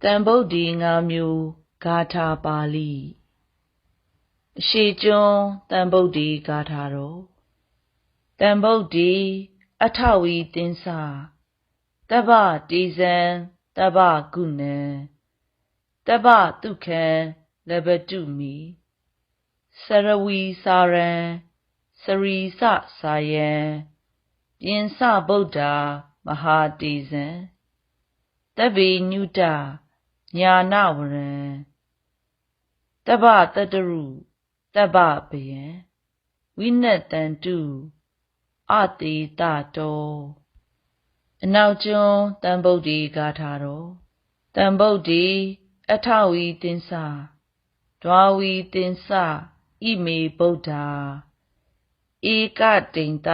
တန်ဗုဒ္ဓီ၅မျိုးဂါထာပါဠိအရှိကျွန်းတန်ဗုဒ္ဓီဂါထာတော်တန်ဗုဒ္ဓီအထဝီသင်္စတပ္ပတေဇံတပ္ပကုဏံတပ္ပသုခံလဘတုမိစရဝီစာရံစရီစစာယံပြင်စဗုဒ္ဓမဟာတေဇံတဗ္ဗေညုတညာဏဝရံတပ္ပတတ္တရုတပ္ပဗယံဝိနတန္တုအတေတတောအနောက်ကျွန်းတန်ဗုဒ္ဓီဂါထာတော်တန်ဗုဒ္ဓီအထဝီသင်္စဒွါဝီသင်္စဣမေဗုဒ္ဓါဧကတိန်တ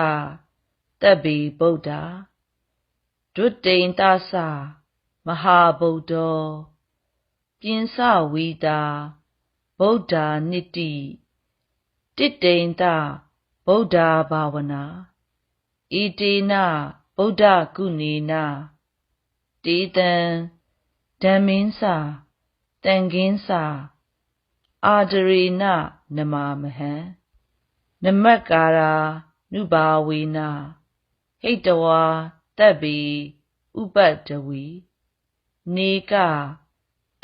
တဗ္ဗေဗုဒ္ဓါဒွဋ္ဌိန်တသမဟာဗုဒ္ဓောပြင်စဝီတာဗုဒ္ဓါနိတ္တိတိတ္တိန်တဗုဒ္ဓါဘာဝနာဣတေနဗုဒ္ဓကုဏေနတေတံဓမ္မင်းစတန်ခင်းစအာဒရေနနမမဟံနမက္ကာရာနုဘာဝေနဟိတဝါတဗ္ဗေဥပတ္တဝီနေက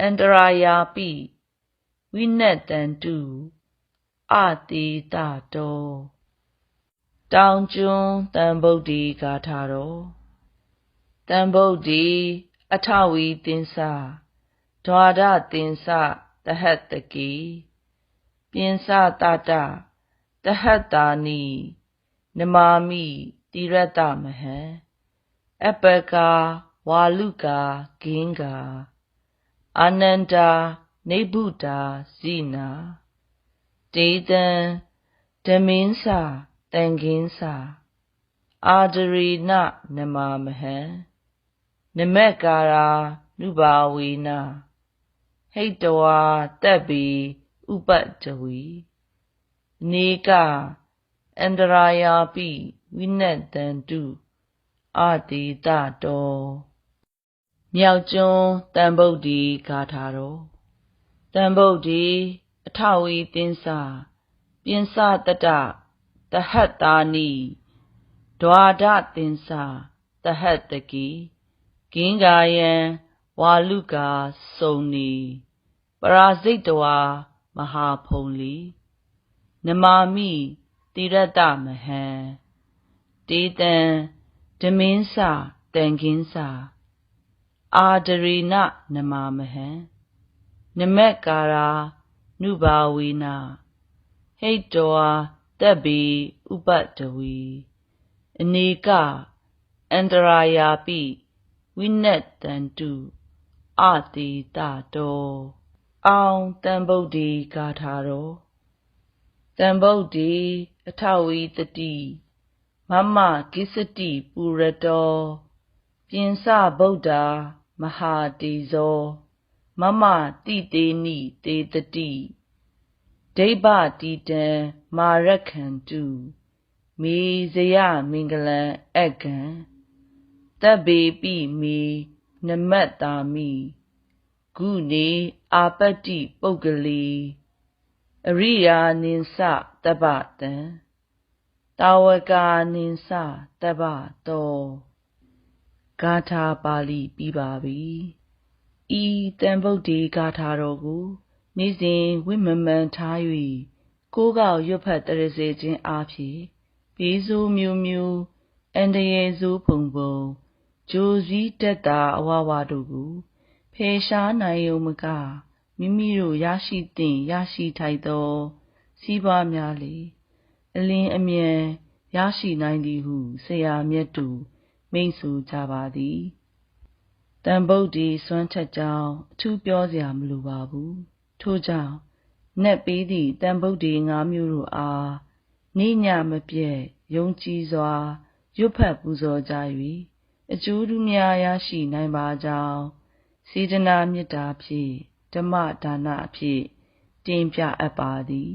အန္တရာယာပိဝိနတန္တုအတေတတောတောင်ကျွန်းတန်ဗုဒ္ဓီဂါထာတော်တန်ဗုဒ္ဓီအထဝီသင်္စဒွါဒသင်္စသဟတ္တကေပြင်စတတသဟတ္တာနိနမာမိတိရတ္တမဟံအပကာဝါလုကာဂင်္ဂါအာနန္တာနေဗုဒ္ဓါဇိနာတေတံဓမ္မင်းစတန်ခင်းစအာဒရေနနမမဟံနမက္ကာရာနုဘာဝေနဟိတဝါတဗ္ဗေဥပတ္တဝီနေကအန္တရာယာပိဝိနတန္တုအတေတတောမြောက်ကျွန်းတန်ဗုဒ္ဓီဂါထာတော်တန်ဗုဒ္ဓီအထဝီသင်္စပြင်စတတသဟတ္တာနိဒွါဒသင်္စသဟတ္တကေဂင်္ဂာယံဝါလုကာစုံနီပရာဇိတဝါမဟာဖုံလီနမာမိတိရတ္တမဟံတေတံဓမ္မင်းစတန်ခင်းစအာဒရေနနမမဟံနမက္ကာရာနုဘာဝေနဟိတဝါတဗ္ဗေဥပတ္တဝီအနေကအန္တရာယာပိဝိနတန္တုအတေတတောအောင်တန်ဗုဒ္ဓီဂါထာတော်တန်ဗုဒ္ဓီအထဝီတတိမမကိစ္စတိပုရတောပြင်စဗုဒ္ဓါမဟာတေဇောမမတိတေနိတေတတိဒိဗ္ဗတိတံမာရက္ခန္တုမေဇယမင်္ဂလံအက္ခံတဗ္ဗေပိမေနမတ္တာမိဂုဏေအာပတ္တိပုဂ္ဂလေအရိယာနိစတပ္ပတံတာဝကာနိစတပ္ပတောဂါထာပါဠိပြီးပါပြီဤတန်ဗုဒ္ဓီဂါထာတော်ကိုနေ့စဉ်ဝိမမှန်ထား၍ကိုးကောက်ရွတ်ဖတ်တရစေခြင်းအားဖြင့်ဘေးဆိုးမျိုးမျိုးအန္တရာယ်ဆိုးဖုံဖုံဂျိုစည်းတက်တာအဝဝတို့ကိုဖယ်ရှားနိုင်ုံမကမိမိတို့ရရှိသင့်ရရှိထိုက်သောစီးပွားများလေအလင်းအမြန်ရရှိနိုင်သည်ဟုဆရာမြတ်တို့မိန့်ဆိုကြပါသည်တန်ဗုဒ္ဓီစွမ်းထက်ကြောင်းအထူးပြောစရာမလိုပါဘူးထို့ကြောင့်နတ်ပေးသည့်တန်ဗုဒ္ဓီ၅မျိုးတို့အားနေ့ညမပြတ်ယုံကြည်စွာရွတ်ဖတ်ပူဇော်ကြ၍အကျိုးထူးများရရှိနိုင်ပါကြောင်းစေတနာမေတ္တာဖြင့်ဓမ္မဒါနအဖြစ်တင်ပြအပ်ပါသည်